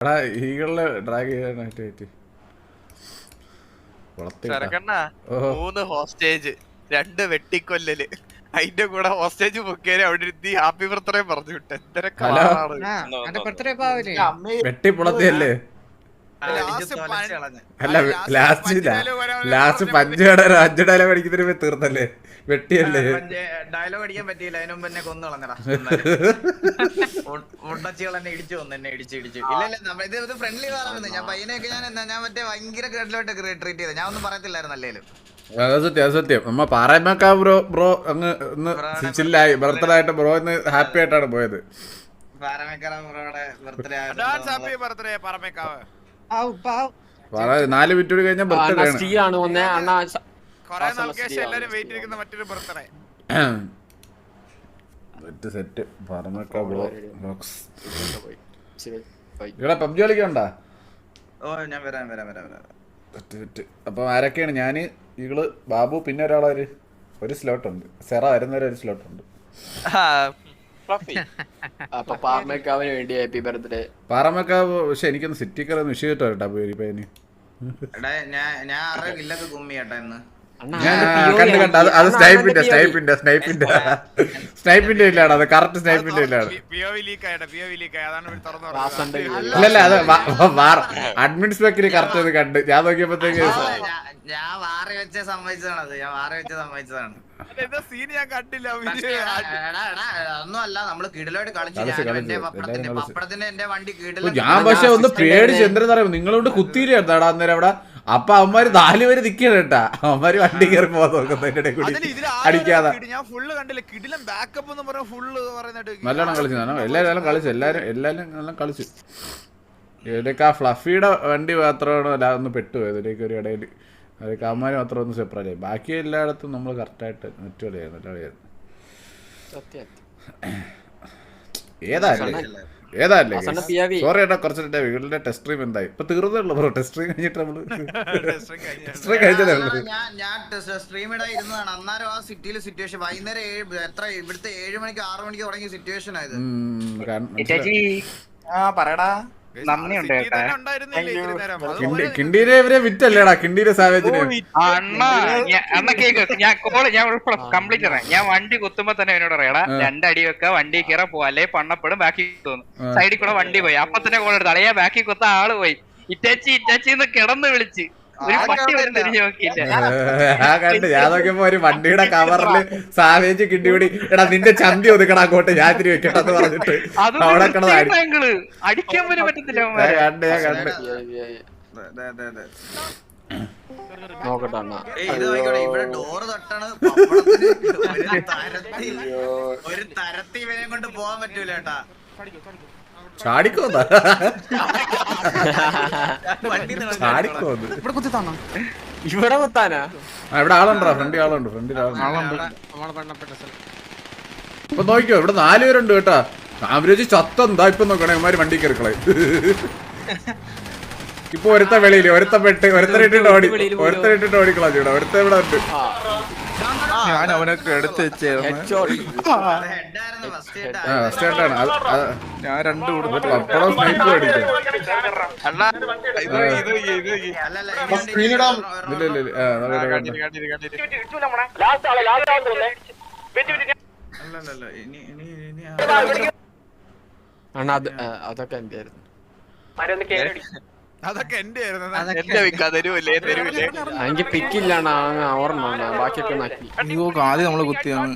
എടാ ഈകളില് ഡ്രാഗ് ചെയ്യാനായിട്ട് മൂന്ന് ഹോസ്റ്റേജ് 2 വെട്ടിക്കൊല്ലല് അതിന്റെ കൂടെ ഹോസ്റ്റേജ് ബുക്കേര് അവിടെ ഇരുത്തി ഹാപ്പി ബർത്ത്ഡേ പറഞ്ഞു വിട്ടു. വെട്ടി പുളത്തിയല്ലേ? അല്ല ലാസ്റ്റ് 5 ഡയലോഗ് അടിക്കുന്നതിന് തീർന്നല്ലേ? വെട്ടിയല്ലേ? ഡയലോഗ് അടിക്കാൻ പറ്റിയില്ല. അതിന് മുമ്പ് എന്നെ കൊന്നു കളഞ്ഞടാ. ഉണ്ടച്ചികൾ എന്നെ ഇടിച്ചു വന്നു. എന്നെ ഇടിച്ചു. ഇല്ല ഇത് ഫ്രണ്ട്ലി പറഞ്ഞത്. ഞാൻ പയ്യനെയൊക്കെ ഞാൻ മറ്റേ ഭയങ്കര ഗ്രേഡിലോട്ട് ട്രീറ്റ് ചെയ്തത്. ഞാൻ ഒന്നും പറയത്തില്ലായിരുന്നു അല്ലേലും. സത്യം നമ്മ പാറമേക്കാ ബ്രോ അങ്ങ് ഒന്ന് ചില്ലായി ബർത്ത്ഡേ ആയിട്ട് ബ്രോ ഇന്ന് ഹാപ്പി ആയിട്ടാണ് പോയത്. പാറമേക്കാറോടെ ബർത്ത്ഡേ 4 മിനിറ്റ് കൂടി കഴിഞ്ഞാൽ ബർത്ത്ഡേ സെറ്റ് പാറമേക്കാ ബ്രോ ബോക്സ്. ഇവിടെ പബ്ജി കളിക്കണ്ടാ? ഓ ഞാൻ വരാം. അപ്പൊ ആരൊക്കെയാണ്? ഞാന് ഈകള് ബാബു പിന്നെ ഒരാളൊരു സ്ലോട്ട് ഉണ്ട്. സെറ വരുന്നവരെ ഒരു സ്ലോട്ട് ഉണ്ട്. പാറമേക്കാവ് പക്ഷെ എനിക്കൊന്ന് സിറ്റിക്കറൊന്ന് വിഷയം കിട്ടോ കേട്ടാ പോയി പയ്യന്. ഞാൻ ആരുടെ കില്ലൊക്കെ കുമ്മി കേട്ടാ ഇന്ന്. കണ്ട് അത് സ്നൈപ്പിന്റെ ഇല്ലാണ്. അത് കറക്റ്റ് സ്നൈപ്പിന്റെ ഇല്ലാണ്. അല്ലല്ല അത് അഡ്മിൻ സ്പെക്കില് കറക്റ്റ് അത് കണ്ട് ഞാൻ നോക്കിയപ്പോഴത്തേക്ക് ഞാൻ വാറി വെച്ച സമ്മതിച്ചതാണ്. ഒന്നുമല്ല നമ്മള് കിടലോട്ട് കളിച്ചു. പപ്പടത്തിന്റെ എന്റെ വണ്ടി കിടല. ഞാൻ പക്ഷെ ഒന്ന് പേടിച്ച് എന്തെന്ന് പറയുമ്പോ നിങ്ങളോട് കുത്തിയില്ലാടാ അന്നേരം അവിടെ. അപ്പൊ അവന്മാര് 4 പേര് നിക്കണ കേട്ടാ. അവന്മാര് വണ്ടി കയറി പോകാൻ നോക്കുന്നതിന്റെ കൂടി അടിക്കാതെ നല്ലോണം കളിച്ചു. എല്ലാരും കളിച്ചു. എല്ലാരും നല്ല കളിച്ചു. ഇതിലേക്ക് ആ ഫ്ലഫിയുടെ വണ്ടി മാത്രമാണ് ഒന്ന് പെട്ടുപോയത്. ഇതിലേക്ക് ഒരു ഇടയിൽ അതൊക്കെ അവന്മാര് മാത്രം ഒന്ന് സെപ്പറേറ്റ് ആയി. ബാക്കി എല്ലായിടത്തും നമ്മൾ കറക്റ്റായിട്ട് നെറ്റ് കളിയായിരുന്നു. ഏതാല്ലേ സോറി ഏട്ടാ കുറച്ചിട്ട് വീട്ടിലെ ടെസ്റ്റ് സ്ട്രീം എന്തായി? ഇപ്പൊ തീർന്നല്ലോ ബ്രോ. ടെസ്റ്റ് സ്ട്രീം കഴിഞ്ഞിട്ട് നമ്മള് ഞാൻ സ്ട്രീം ഇടായിരുന്നതാണ്. അന്നേരം ആ സിറ്റിയിലെ സിറ്റുവേഷൻ വൈകുന്നേരം ഇവിടുത്തെ 7 മണിക്ക് 6 മണിക്ക് തുടങ്ങിയ സിറ്റുവേഷൻ ആയത്. പറയടാ. കിണ്ടീരെ ഇവരെ വിറ്റല്ലേടാ? കിണ്ടീരെ സാവേജിനെ ഞാൻ വണ്ടി കുത്തുമ്പോ തന്നെ എന്നോട് പറയടാ 2 അടി വെക്ക, വണ്ടി കയറാ പോവാ, അല്ലെ പണ്ണപ്പെടും ബാക്കി കുത്തുന്നു. സൈഡിൽ കൂടെ വണ്ടി പോയി. അപ്പൊ തന്നെ കോൾ എടുത്ത് അളയാ ബാക്കി കുത്ത ആള് പോയി. ഇറ്റാച്ചിന്ന് കിടന്ന് വിളിച്ച് ഒരു പട്ടി വരും തിരിഞ്ഞു നോക്കിയില്ല. കണ്ട് ഞാൻ നോക്കിയപ്പോ ഒരു വണ്ടിയുടെ കവറില് സാവേജ് കിണ്ടിപിടി എടാ നിന്റെ ചന്തി ഒതുക്കണ അങ്ങോട്ട് ഞാൻ തിരി വെക്കട്ടെന്ന് പറഞ്ഞിട്ട് അവിടെ അടിക്കാൻ പോലും പറ്റത്തില്ല. ഇവിടെ ഡോറ് തൊട്ടാണ്. ഒരു തരത്തി ഇവനെ കൊണ്ട് പോവാൻ പറ്റൂല കേട്ടാ. ചാടിക്കോന്ന് ഇവിടെ കുത്താനാ? ഇവിടെ ആളുണ്ടോ? ഫ്രണ്ടിൽ ആളുണ്ട്. ഇപ്പൊ നോക്കിയോ ഇവിടെ 4 പേരുണ്ട് കേട്ടാ. ആവറേജ് ചത്തെന്താ ഇപ്പൊ നോക്കണേ ഇവന്മാര് വണ്ടി കയറിക്കളെ. ഇപ്പൊ ഒരുത്ത വെളിയില് ഒരുത്തനിട്ടിട്ട് ഓടിക്കളാ ചൂടാ. ഒരുത്ത ഇവിടെ ഉണ്ട്. ഞാൻ അവനൊക്കെ എടുത്ത് വെച്ചായിരുന്നു. ഞാൻ 2 കൊടുത്തിട്ട് പപ്പടം സ്നൈപ്പ് അടിക്കാം. അതൊക്കെ എന്റെ ആയിരുന്നു. എനിക്ക് പിക്കില്ലാണ് ഓർമ്മ. ബാക്കിയൊക്കെ നാക്കി. അയ്യോ ആദ്യം നമ്മള് കുത്തിയാണ്.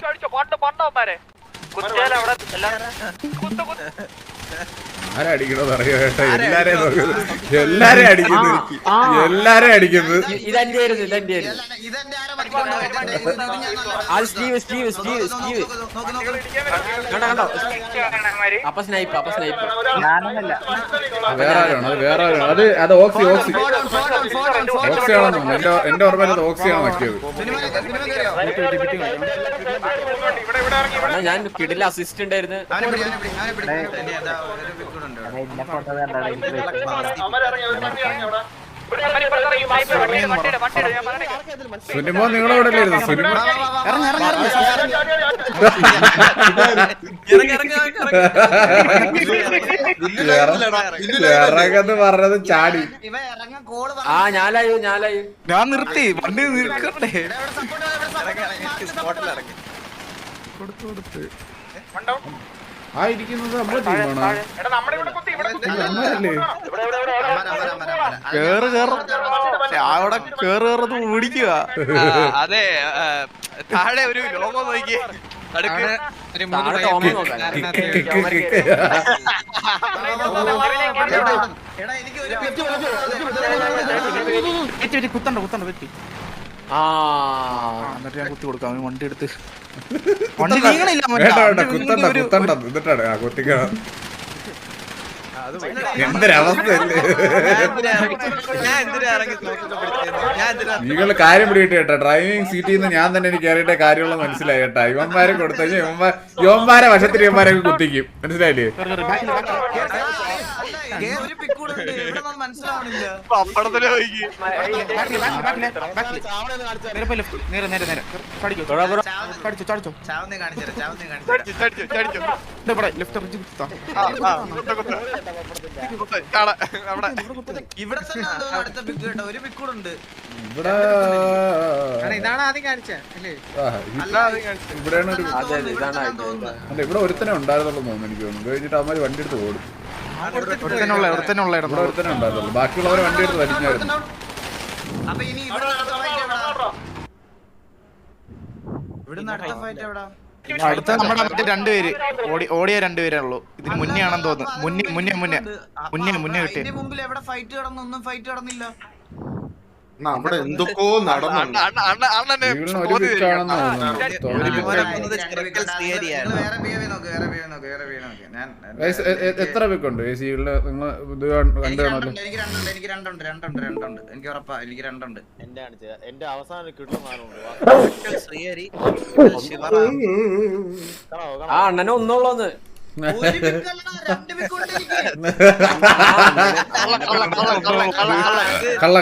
ആരടിക്കണോന്ന് അറിയോ കേട്ടോ? എല്ലാരെയും അടിക്കുന്നു. വേറെ ആരാണ്? അത് ഓക്സി ആണെന്നോ? എന്റെ ഓർമ്മ ഓക്സിയാണ് നോക്കിയത്. ഞാൻ കിടില അസിസ്റ്റ് ഉണ്ടായിരുന്നു. സുനിമോ നിങ്ങളവിടെ അല്ലായിരുന്നു സുനിമോ ഇറങ്ങന്ന് പറഞ്ഞത് ചാടി. ഇവ ഇറങ്ങാൻ കോള് ഞാൻ നിർത്തി വണ്ടി നിർക്കട്ടെ. ആ ഇരിക്കുന്നത് നമ്മളെ ടീമാണോ? കേറ് അവിടെ കേറുന്നത് ഓടിക്കുക. അതെ താഴെ ഒരു ലോഗോ നോക്കി അടുക്ക് കുത്തണ്ട പറ്റി. എന്നിട്ട് ഞാൻ കുത്തി കൊടുക്കാം വണ്ടി എടുത്ത്. വണ്ടി നീങ്ങണില്ല കുത്തണ്ട എന്നിട്ടാണ് ആ കുത്തിക്കണം. എന്തൊരവസ്ഥയല്ലേ നിങ്ങൾ കാര്യം പിടികിട്ട് കേട്ടോ. ഡ്രൈവിംഗ് സീറ്റിൽ നിന്ന് ഞാൻ തന്നെ എനിക്ക് കയറിയിട്ടേ കാര്യമുള്ള മനസ്സിലായി കേട്ടാ. ഇവന്മാരെ കൊടുത്തു യുവന്മാരെ വശത്തിന് ഇവന്മാരെ കുത്തിക്കും. മനസ്സിലായില്ലേ? മനസ്സിലാവണില്ല. പപ്പടത്തില് നോക്കി ചാവുന്നേ കാണിച്ചു ഇവിടെ തന്നെ അടുത്ത പിക്ക് കേട്ടോ. ഒരു പിക്കൂടുണ്ട് ഇവിടെ ഇതാണ് ആദ്യം കാണിച്ചല്ലേ? ഇവിടെയാണ് ഒരു അല്ല ഇവിടെ ഒരുത്തനെ ഉണ്ടായിരുന്നുള്ളൂ തോന്നുന്നു എനിക്ക് തോന്നുന്നു. കഴിഞ്ഞിട്ട് അവന്മാര് വണ്ടി എടുത്ത് ഓടും. ഇവിടെ ഒരുത്തനെ ഉണ്ടായിരുന്നുള്ളൂ. ബാക്കിയുള്ളവരെ വണ്ടി എടുത്ത് വലിഞ്ഞായിരുന്നു. അപ്പൊ ഇനി ഇവിടുന്ന് അടുത്ത ഫൈറ്റ് എവിടാ? അടുത്ത നമ്മുടെ മറ്റേ രണ്ടുപേര് ഓടിയ രണ്ടുപേരേ ഉള്ളൂ. ഇതിന് മുന്നേ ആണെന്ന് തോന്നുന്നു. മുന്നേ കിട്ടിയ ഇതിന്റെ മുമ്പിൽ എവിടെ ഫൈറ്റ് കിടന്നൊന്നും ഫൈറ്റ് കിടന്നില്ല. അവിടെ എന്തൊക്കെയോ നടന്നുണ്ട്. അണ്ണനെ ഒരു പിക്കാണെന്ന് തോന്നുന്നു. എത്ര പിക്കുണ്ട് ഈ സീഡില്? നിങ്ങൾ ഇത് കണ്ടു കാണല്ലോ. എനിക്ക് രണ്ടുണ്ട്. എനിക്ക് ഉറപ്പാ, എനിക്ക് രണ്ടുണ്ട്. എന്റെ അവസാനം കിട്ടുന്ന അണ്ണനെ ഒന്നുള്ളൂന്ന്. ഒരു പിക്കല്ലടാ, രണ്ട് പിക്കുണ്ട് എനിക്ക്. കള്ള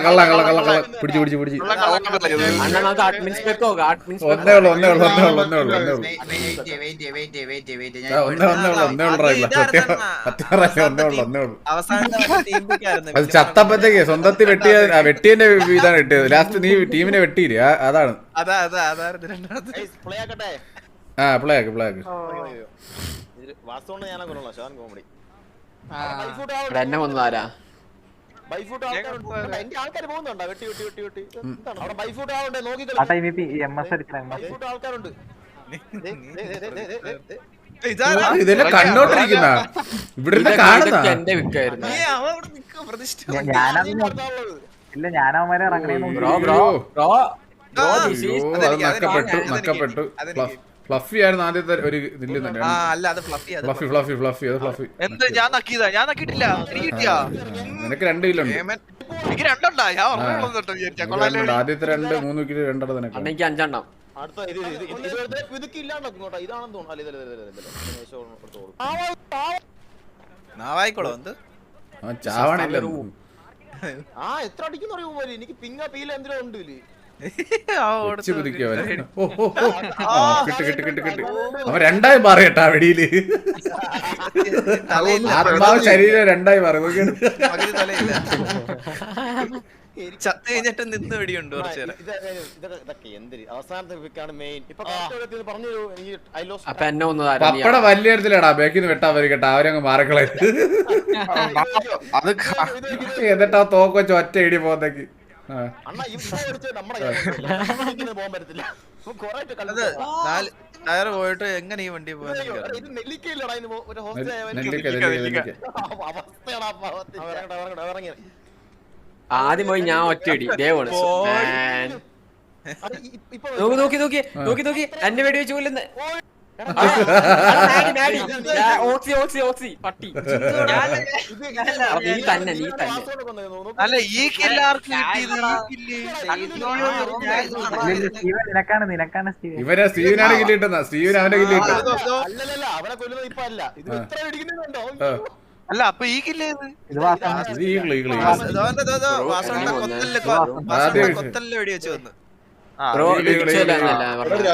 പിടിച്ചു അണ്ണ നമുക്ക് അഡ്മിൻ സ്പെക്കോ ഒന്നേ ഉള്ളു Wait. അത് ചത്തപ്പത്തേക്ക് സ്വന്തത്തിൽ വെട്ടിയന്റെ ഇതാണ് കിട്ടിയത്. ലാസ്റ്റ് നീ ടീമിനെ വെട്ടിയില്ലേ? അതാണ്. ആ പ്ലേക്ക് വാസ്തവ ഞാനാ കൊണ്ടുള്ള ശാൻ കോമഡി എന്നെ വന്നാരാ എന്റെ ആൾക്കാർ പോകുന്നുണ്ടോ? വെട്ടി അവിടെ ബൈഫൂട്ട് ആളുണ്ട്. നോക്കി ആൾക്കാരുണ്ട്. ഇതെല്ലാം കണ്ടോണ്ടിരിക്കുന്ന ഇവിടെ കാണുന്ന എന്റെ വിക്കായിരുന്നു. നക്കപ്പെട്ടു. ഫ്ലഫി ആയിരുന്നു ആദ്യത്തെ ഒരു ഇതില് തന്നെ. ഫ്ലഫി ഞാൻ നക്കിയിട്ടില്ല. എനിക്ക് കിട്ടിയാ? നിനക്ക് 2 കിലോ ഉണ്ട്. എനിക്ക് രണ്ടുണ്ടാ. ഞാൻ ഓർമ്മ ആദ്യത്തെ 2-3 കിലോ രണ്ടെണ്ണം നിനക്ക്. അന്നെനിക്ക് 5 എണ്ണം. അടുത്ത ഇതൊക്കെ ഇല്ലാണ്ടോ ഇതാണെന്ന് തോന്നുന്നു. നാവായിക്കോളോ എന്ത് ചാവണില്ല. എത്ര അടിക്കുന്ന അറിയുമോ പോലെ എനിക്ക് പിങ്ങ പീല എന്തിനാ ഉണ്ട് ഇതില്. കിട്ട് അവൻ 2ആയി മാറി കേട്ടാ വെടിയില്. ആത്മാവ് ശരീരം 2ആയി മാറി. ചത്ത് കഴിഞ്ഞിട്ട് നിന്ന് വെടിയുണ്ട്. ഇതൊക്കെ എന്തിന് അവസാനത്തെ പിക്കാണ് മെയിൻ. ഇപ്പൊ പറഞ്ഞു അപ്പൊ എന്നെ ഒന്ന് പപ്പട വലിയ ഇടത്തിലാടാ ബാക്കിന്ന് വെട്ടാൻ വരും കേട്ടാ. അവരങ്ങ് മാറിക്കളെ. എന്നിട്ടാ തോക്ക് വെച്ച് ഒറ്റ ഇടി പോകുന്നേക്ക്. ടയർ പോയിട്ട് എങ്ങനെ ഈ വണ്ടി പോയത്? ആദ്യം പോയി ഞാൻ ഒറ്റ ഇടി. ദേവാണ് നോക്കി എന്നെ വെടി വെച്ച് കൊല്ലുന്ന ഓക്സി പട്ടി. നീ തന്നെ അല്ല ഈ കില്ലാർക്ക് ഇവരെ സ്റ്റീവിനാണ് കില്ലിട്ടുന്ന. സ്റ്റീവിന് അവന്റെ കില്ലിട്ടു. അവനെ കൊല്ലുന്നത് ഇപ്പൊ അല്ല. ഇത് ഇത്ര ഇടിക്കുന്നുണ്ടോ? അല്ല അപ്പൊ ഈ കില്ല ഏത്? ഇത് ഈഗിള് ഈഗിള് കൊത്തലില് വെടി വെച്ച് വന്ന്. ബ്രോ ഇടിച്ചല്ലാന്നല്ല പറഞ്ഞത്.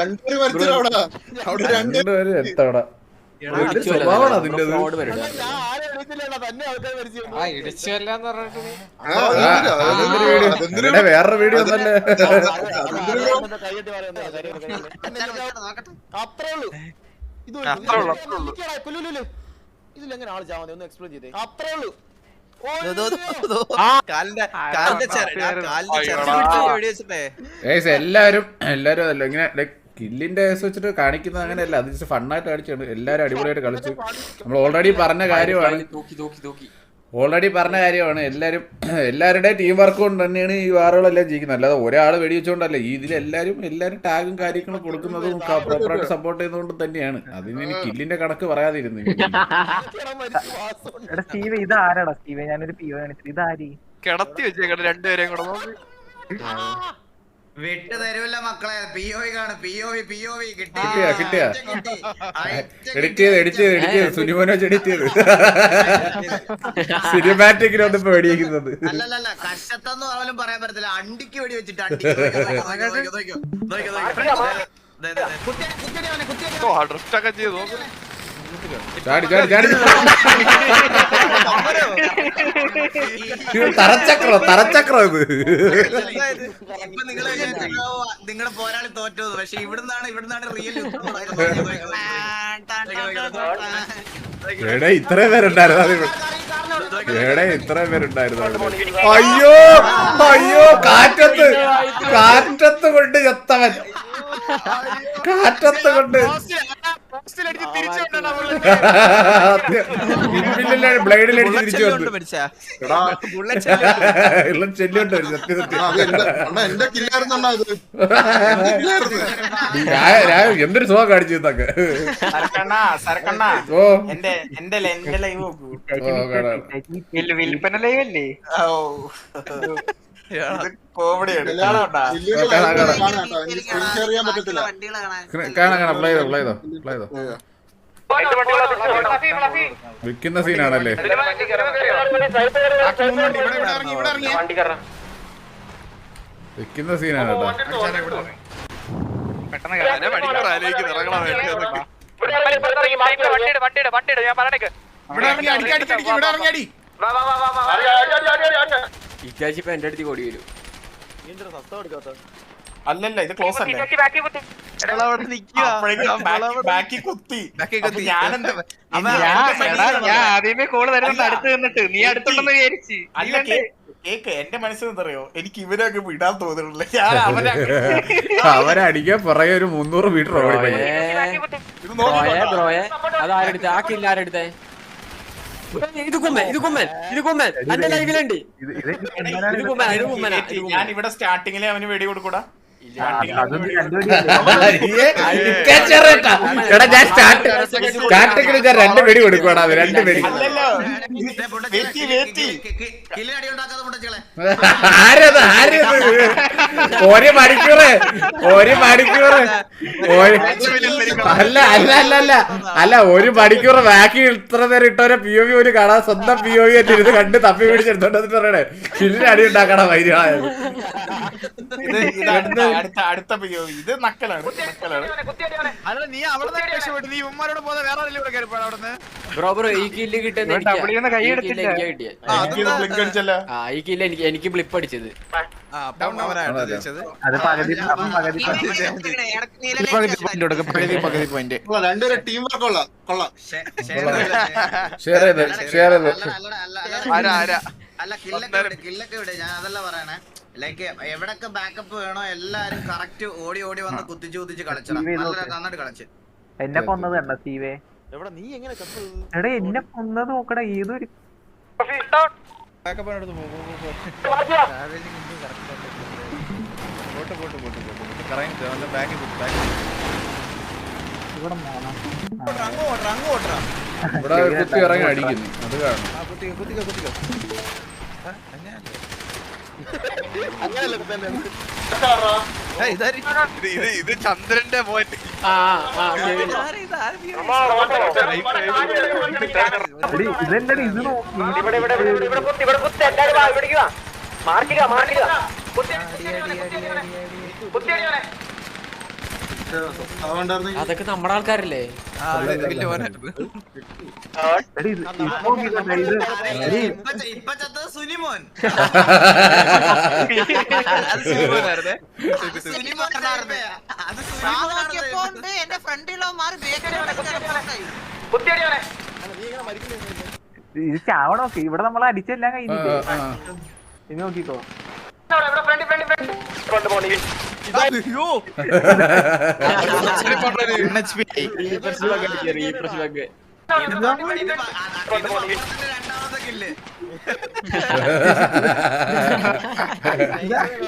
രണ്ടുപേരും എത്തവിടെ സ്വഭാവമാണ് അതിന്റെ ഫ്രോഡ് പരിപാടി. വേറൊരു വീഡിയോ ഒന്നല്ലേ. അത്രേ ഉള്ളൂ. ഇതിലെങ്ങനെ ആള് ചാവുന്നത്? ഒന്ന് എക്സ്പ്ലെയിൻ ചെയ്തേ. അത്രേ ഉള്ളൂ. എല്ലാരും അതല്ല ഇങ്ങനെ ലൈക് കില്ലിന്റെ കേസ് വെച്ചിട്ട് കാണിക്കുന്നത് അങ്ങനെയല്ല, അത് ജസ്റ്റ് ഫണ്ണായിട്ട് കാണിച്ചാണ്. എല്ലാരും അടിപൊളിയായിട്ട് കളിച്ചു. നമ്മൾ ഓൾറെഡി പറഞ്ഞ കാര്യമാണ് എല്ലാവരുടെയും ടീം വർക്ക് കൊണ്ട് തന്നെയാണ് ഈ വാറുകളെല്ലാം ജീവിക്കുന്നത്. അല്ലാതെ ഒരാൾ വെടിവെച്ചുകൊണ്ടല്ല. ഇതിലെല്ലാരും ടാഗും കാര്യങ്ങളും കൊടുക്കുന്നതും പ്രോപ്പറായിട്ട് സപ്പോർട്ട് ചെയ്യുന്നതുകൊണ്ട് തന്നെയാണ്. അതിന് ഇനി കില്ലിന്റെ കണക്ക് പറയാതിരുന്നു. ഇതാരാടാ സ്റ്റീവേ? ഞാനൊരു പിയോ കാണിച്ചത്. ഇതാരി കിടത്തി വെച്ചേക്കട്ടെ രണ്ടുപേരെയും കൂടെ നോക്ക്. വിട്ട് തരൂല്ല മക്കളെ. POV കാണും. POV കിട്ടിയ എഡിറ്റ് ചെയ്ത് സുനിമോനോ എഡിറ്റ് ചെയ്ത് സിനിമാറ്റിക്കിലാണ് ഇപ്പൊ വെടിവെക്കുന്നത്. അല്ലല്ല കഷ്ടത്തെന്ന് പോലും പറയാൻ പറ്റത്തില്ല. അണ്ടിക്ക് വെടി വെച്ചിട്ട് ഡ്രിഫ്റ്റ് ഒക്കെ ചെയ്ത് നോക്ക്. ചാടി തറച്ചക്രം ഇത്. ഇപ്പൊ നിങ്ങള് പോരാളി തോറ്റത്. പക്ഷെ ഇവിടുന്നാണ് റിയൽ. ഇത്രയും പേരുണ്ടായിരുന്നു. അയ്യോ കാറ്റത്ത് കൊണ്ട് ചത്തവൻ. കാറ്റത്ത് കൊണ്ട് ബ്ലേഡിലടിച്ച് തിരിച്ചു വന്നു. ചെല്ലുണ്ട് എന്തൊരു സുഖം കാണിച്ചു ഇതൊക്കെ. ഓ വിൽപ്പന ലൈവ് അല്ലേ? കാണാം പ്ലേ ചെയ്തോ വിൽക്കുന്ന സീനാണല്ലേ. വിൽക്കുന്ന സീനാണ് കേട്ടോ. ഇക്കാശിപ്പോ എന്റെ അടുത്ത് ഓടി വരും. അല്ലല്ല ഇത് ക്ലോസ് അല്ലേ? ഞാൻ ആദ്യമേ കോള് തരുന്നുണ്ട് അടുത്ത് നിന്നിട്ട്. നീ അടുത്തുണ്ടെന്ന് വിചാരിച്ച്. കേക്ക് എന്റെ മനസ്സിൽ എന്തറിയോ, എനിക്ക് ഇവരൊക്കെ വിടാൻ തോന്നുന്നില്ല. അവരടിക്കാൻ പുറകെ ഒരു 300 മീറ്റർ ഓടി. ബ്രോയെ അതാരെടുത്ത? ആ കില്ല ആരെടുത്തേ? ഇത് കുമ്മൻ എന്റെ ലൈവിലുണ്ട്. ഞാൻ ഇവിടെ സ്റ്റാർട്ടിങ്ങിലെ അവന് വെടി കൊടുക്കൂടാ. സ്റ്റാർട്ടിങ്ങിൽ ഞാൻ 2 വെടി കൊടുക്കണ. 2 വെടി ആരത് ഒരു മണിക്കൂറ് അല്ല 1 മണിക്കൂർ ബാക്കി ഇത്ര നേരം ഇട്ടവരെ POV ഒരു കാണാൻ സ്വന്തം POV ആയിട്ട് ഇരുന്ന് കണ്ട് തപ്പി പിടിച്ചെടുത്തോണ്ട് പറയണേ കില്ലിന് അടി ഉണ്ടാക്കണ വൈദ്യ. അടുത്ത ഇത് നക്കലാണ്. ബ്രോ ഈ കില്ല് കിട്ടുന്ന ഈ കില്ല് എനിക്ക് ബ്ലിപ്പ് അടിച്ചത്. ടീം വർക്ക് കൊള്ളാം. ഷെയർ ചെയ്ത് അല്ല കില്ലൊക്കെ വിട്. ഞാൻ അതല്ല പറയണേ. ലൈക്ക് എവിടൊക്കെ ബാക്കപ്പ് വേണോ എല്ലാരും കറക്റ്റ് ഓടി വന്ന് കുത്തിച്ച് കളിച്ചണം. നന്നായിട്ട് കളിച്ച്. എന്നെ കൊന്നത് കണ്ട സ്റ്റീവേ? നീ എങ്ങനെ എടാ എന്നെ കൊന്നത് നോക്കടാ. ഏതൊരു ഇവിടെ കുത്തി ഇറങ്ങി അടിക്കുന്നു. അത് കാണും. അങ്ങനല്ല ഇത് ചന്ദ്രന്റെ പോയിന്റ്. ആ ആ ശരി. ഇതെന്താണ് ഇത് നോക്കി അതൊക്കെ നമ്മുടെ ആൾക്കാരല്ലേ? ഇപ്പൊ ചത്തത് സുനിമോൻ. എന്റെ ഫ്രണ്ടിലോ മാറി ഇത് ചാവണോക്കെ ഇവിടെ നമ്മൾ അടിച്ചെല്ലാം കഴിഞ്ഞില്ലേ ഇനി നോക്കിക്കോ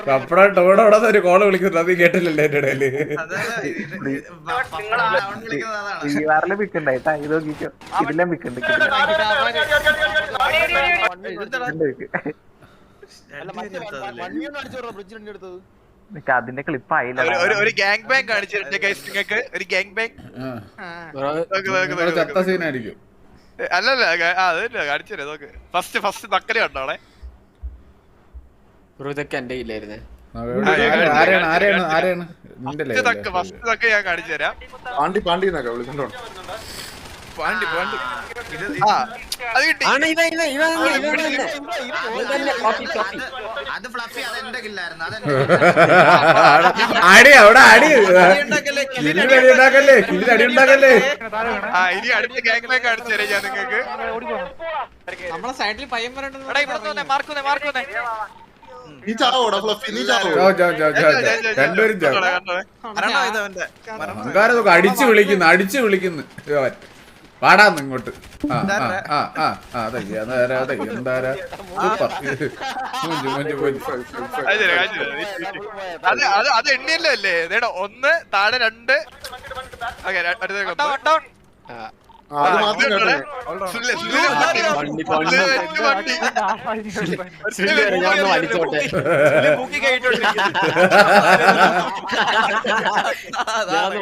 പപ്പട ടോടോടെ ഒരു കോള് വിളിക്കുന്നു, അത് കേട്ടില്ലല്ലോ എന്റെ ഇടയില്. വേറെ മിക്കണ്ടായിട്ടാ ഇത് നോക്കിക്കോ ഇതിലെല്ലാം മിക്കണ്ട് അതിന്റെ ക്ലിപ്പ് ആയില്ല. ഒരു ഗ്യാങ് ബാങ്ക് കാണിച്ചിട്ടുണ്ട് ഗൈസ് നിങ്ങൾക്ക്. ഒരു ഗ്യാങ് ബാങ്ക് ചത്ത സീനായിരിക്കും. അല്ലല്ല അതല്ല കാണിച്ചു നോക്ക്. ഫസ്റ്റ് നക്കല് കണ്ടോളെ. ഇതൊക്കെ എന്റെ ഇല്ലായിരുന്നേ. ആരാണ് ഫസ്റ്റ് തക്ക ഞാൻ കാണിച്ചു തരാം. പാണ്ടിന്നൊക്കെ വിളിച്ചോണ്ടോ പാണ്ടി അത് കിട്ടി. അത് ഫ്ലഫി അതെന്റെ കില്ലായിരുന്നു. അടി അവിടെ അടി ഉണ്ടാക്കല്ലേ കില്ലിൽ അടി ഉണ്ടാക്കല്ലേ. ഇനി അടുത്ത ഗ്യാങ് ബാങ്ക് കാണിച്ചു തരാം ഞാൻ നിങ്ങൾക്ക്. നമ്മളെ സൈഡിൽ പയ്യൻ മാർക്കുന്നേ നീ ചാവോടാ ഫ്ലഫി, നീ ചാവോ? രണ്ടുപേരും അഹങ്കാരം നോക്ക്, അടിച്ചു വിളിക്കുന്നു അവൻ. പാടാന്ന് ഇങ്ങോട്ട്. അത് എണ്ണിയല്ലോ അല്ലേ? 1 താഴെ 2. അത് മാത്രം കേട്ടോ.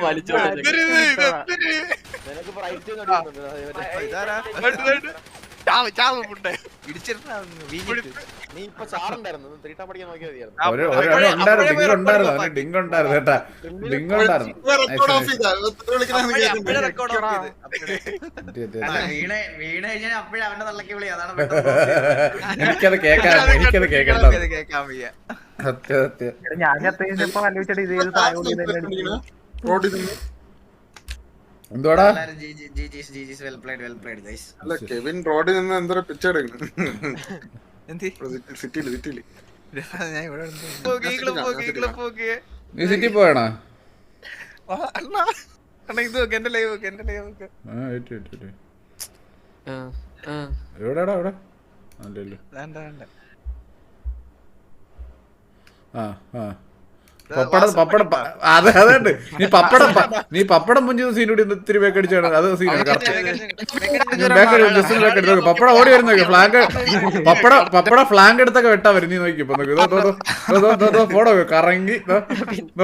വലിച്ചോട്ടെ. നീ ഇപ്പൊ ചാറുണ്ടായിരുന്നു, തീട്ടാ പഠിക്കാൻ നോക്കിയാൽ ഡിങ്കുണ്ടായിരുന്നു കേട്ടാ. ഡിങ്കുണ്ടായിരുന്നു. വീണ് കഴിഞ്ഞാൽ അപ്പോഴും അവന്റെ തള്ളക്ക് വിളി. അതാണ് എനിക്കത് കേൾക്കണ്ട. സത്യം ഞാൻ ചത്തപ്പോ ആലോചിച്ചിട്ട് ഇത് ഏത് താഴെ എന്തോടാ അല്ല കെവിൻ റോഡിൽ നിന്ന് എന്തോ പിച്ചെടുക്കുന്നു സിറ്റിയില്. നീ സിറ്റി പോയണോ? എവിടെടാ അവിടെ? അല്ലല്ലോ. പപ്പടം അതുണ്ട്. നീ പപ്പടം പുഞ്ചുന്ന സീനൂടി ഇത്തിരി ബേക്കടിച്ചാണ്. അത് സീനാണ് കറക്റ്റ്. പപ്പടം ഓടി വരുന്ന ഫ്ലാങ്ക് പപ്പടം ഫ്ലാങ്ക് എടുത്തൊക്കെ വെട്ടാ വരും. നീ നോക്കിപ്പോ ഫോടോ കറങ്ങി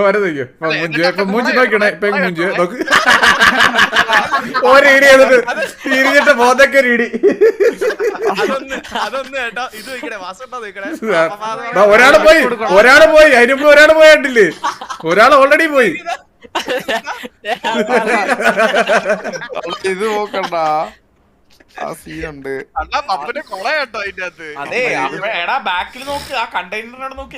വരുന്നോ മൂഞ്ചി നോക്കണേ. ഇപ്പൊ മൂഞ്ചി നോക്ക്. ഒരു ഇടി എടുത്ത് തിരിഞ്ഞിട്ട് ബോധൊക്കെ ഒരു ഇടി. ഒരാള് പോയി അതിനുമ്പ് ഒരാള് പോയിട്ടില്ലേ? ഒരാൾ ഓൾറെഡി പോയി. ഇത് നോക്കണ്ട, ആ സീനുണ്ട്. അതെ എടാ ബാക്കിൽ നോക്ക്, ആ കണ്ടെയ്നറിനോട് നോക്ക്.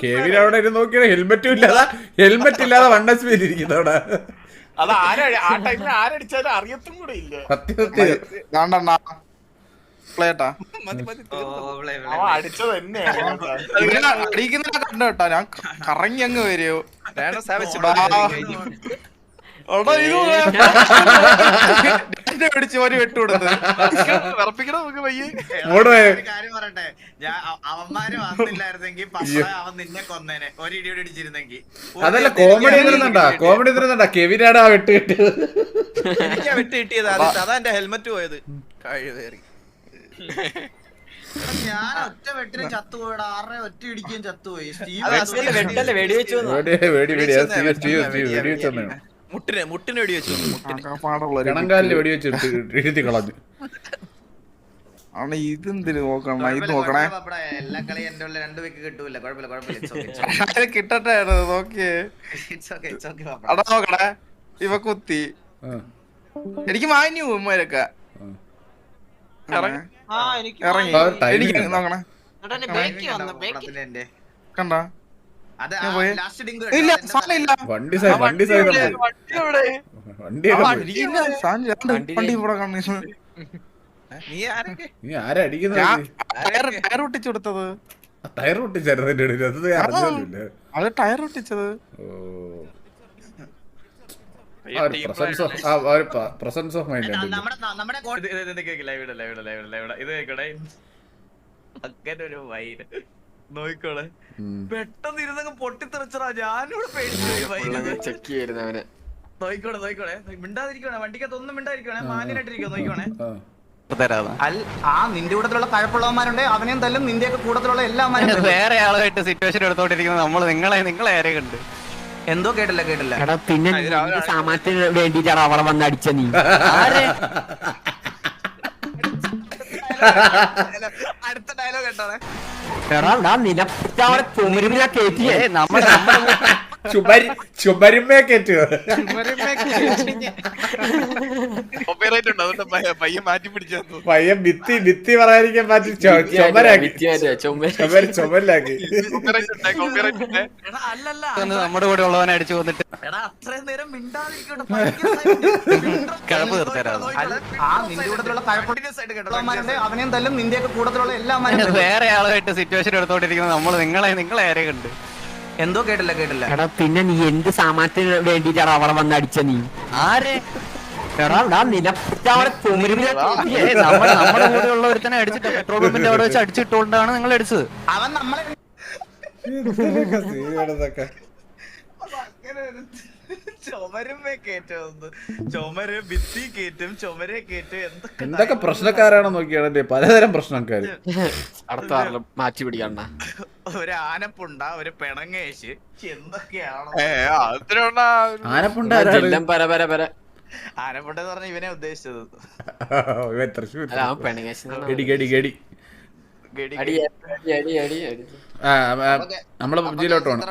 കെവിൻ അവിടെ ഇരുന്ന് നോക്കിയാ ഹെൽമെറ്റ് ഇല്ലാതെ വണ്ട സ്പീഡ് ഇരിക്കുന്നു അവിടെ. അത് ആ ടൈമിൽ ആരടിച്ചാലും അറിയത്തും കൂടെ ഇല്ല. അടിച്ചത് അടിക്കുന്ന കണ്ടോ കേട്ടോ. ഞാൻ കറങ്ങി അങ്ങ് വരുമോ പിടിച്ച് ഒരു വെട്ടുകൊടുത്ത് കാര്യം പറയട്ടെ. അവന്മാര് വന്നില്ലായിരുന്നെങ്കിൽ അവൻ നിന്നെ കൊന്നേനെ. ഒരു ഇടിയോടെ ഇടിച്ചിരുന്നെങ്കിൽ. അതല്ല കോമഡി എന്തിനാ കെവിനാണ് ആ വെട്ട് കിട്ടിയത്. വെട്ട് കിട്ടിയത് അതാ എന്റെ ഹെൽമെറ്റ് പോയത്. കഴിവേറി ഞാൻ ഒറ്റ വെട്ടിനും ചത്തുപോയിടാ 6 ഒറ്റ ഇടിക്കുകയും ചത്തുപോയി വെട്ടല്ലേ വെടിവെച്ചു വെടിവെച്ച് തന്നെയാണ് മുട്ടിന് വെടി വെച്ചു കിണങ്കാലിൽ വെടിവെച്ച് എഴുതി കളഞ്ഞു. ഇതെന്തിന് നോക്കണം ഇത് നോക്കണേ എല്ലാ കളി എന്റെ ഉള്ള 2 വിക്ക് കിട്ടൂല കുഴപ്പമില്ല കിട്ടട്ടെ നോക്കിയേ അടാ നോക്കണേ ഇവ കുത്തി എനിക്ക് മാഞ്ഞു ഉമ്മരൊക്കെ ഇറങ്ങി എനിക്ക് നോക്കണേ കണ്ട ഇല്ല സാധനം ഇല്ല വണ്ടി വണ്ടി ഇവിടെ കണ്ണു നീ ആരാ അടിക്കുന്നത്? ടയർ ഒട്ടിച്ചു കൊടുത്തത് ടയർ ഒട്ടിച്ചായിരുന്നു എന്റെ ഇടയിൽ. അത് അറിഞ്ഞില്ല. അത് ടയർ ഒട്ടിച്ചത് പ്രസൻസ് ഓഫ് മൈൻഡ് ഉണ്ട്. നമ്മുടെ അങ്ങനെ ഒരു വൈര് നോയിക്കോളെ പെട്ടെന്ന് ഇരുന്നങ്ങ് പൊട്ടിത്തെറിച്ചടാ. ഞാനിവിടെ ചെക്ക് ചെയ്യുന്നവനെ നോയിക്കോളെ മിണ്ടാതിരിക്കണേ, വണ്ടിക്കകത്ത് ഒന്നും മിണ്ടാതിരിക്കണേ, മാന്യനായിട്ടിരിക്കോ നോയിക്കോണേ. നിന്റെ കൂട്ടത്തിലുള്ള കഴപ്പുള്ളവന്മാരുണ്ട്, അവനെയും തല്ലും. നിന്റെയൊക്കെ കൂട്ടത്തിലുള്ള എല്ലാമാരും വേറെ ആളുമായിട്ട് സിറ്റുവേഷൻ എടുത്തോണ്ടിരിക്കുന്നത് നമ്മള് നിങ്ങളെ ആരെ കണ്ട് എന്തോ കേട്ടില്ല എടാ പിന്നെ സാമാനത്തിന് വേണ്ടിട്ടാണ് അവളെ വന്ന് അടിച്ച നീ അടുത്ത ഡയലോഗ് കേട്ടോളെ. എടാ നിലപ്പിച്ച അവളെ ചുമരുമില്ല കേറ്റിയേ ചുമരുമേ കയറ്റുക. കോപ്പിറൈറ്റ് ഉണ്ട്, അതുകൊണ്ട് പയ്യെ മാറ്റി പിടിച്ചു. പയ്യൻ ഭിത്തി പറയാതിരിക്കാൻ മാറ്റി ചുമലാക്കി. നമ്മുടെ കൂടെ ഉള്ളവനെ അടിച്ചു വന്നിട്ട് അത്രയും നേരം മിണ്ടാതിരിക്കട്ടെ. കിഴപ്പ് തീർത്തരാം. നിന്റെ കൂട്ടത്തിലുള്ള കഴപ്പുള്ളവന്മാരുണ്ട്, അവനെയും തല്ലും. നിന്റെയൊക്കെ കൂട്ടത്തിലുള്ള എല്ലാമാരും വേറെ ആളുമായിട്ട് സിറ്റുവേഷൻ എടുത്തോണ്ടിരിക്കുന്നത് നമ്മള് നിങ്ങളെ ആരെ കണ്ട് എന്തോ കേട്ടില്ല എടാ പിന്നെ നീ എന്ത് സാമാനത്തിന് വേണ്ടിട്ടാണ് അവളെ വന്ന് അടിച്ച നീ ആരെ എടാ നിലപ്പിച്ച അവളെ ചുമരുമില്ല നമ്മുടെ കൂടെ ഉള്ളവരുത്തന്നെ അടിച്ചിട്ട് പെട്രോൾ പമ്പിന്റെ അവിടെ വെച്ച് അടിച്ചിട്ടുകൊണ്ടാണ് നിങ്ങൾ അടിച്ചത്. അവൻ നമ്മളെ ചുമരുമേ കേറ്റും, ചുമര് ഭിത്തി കേറ്റും, ചുമരെ കേറ്റും. എന്തൊക്കെ പ്രശ്നക്കാരാണോ നോക്കിയാണല്ലേ, പലതരം പ്രശ്നക്കാര്. അടുത്ത മാറ്റി പിടിക്കണ്ട. ഒരു ആനപ്പുണ്ട, ഒരു പിണങ്ങേശ്, എന്തൊക്കെയാണോ ആനപ്പുണ്ട ആനപ്പുണ്ടെന്ന് പറഞ്ഞ ഇവനെ ഉദ്ദേശിച്ചത്. തൃശ്ശൂർ പെണ്ണുങ്ങേശ് നമ്മള് പബ്ജിയിലോട്ട് പോണം.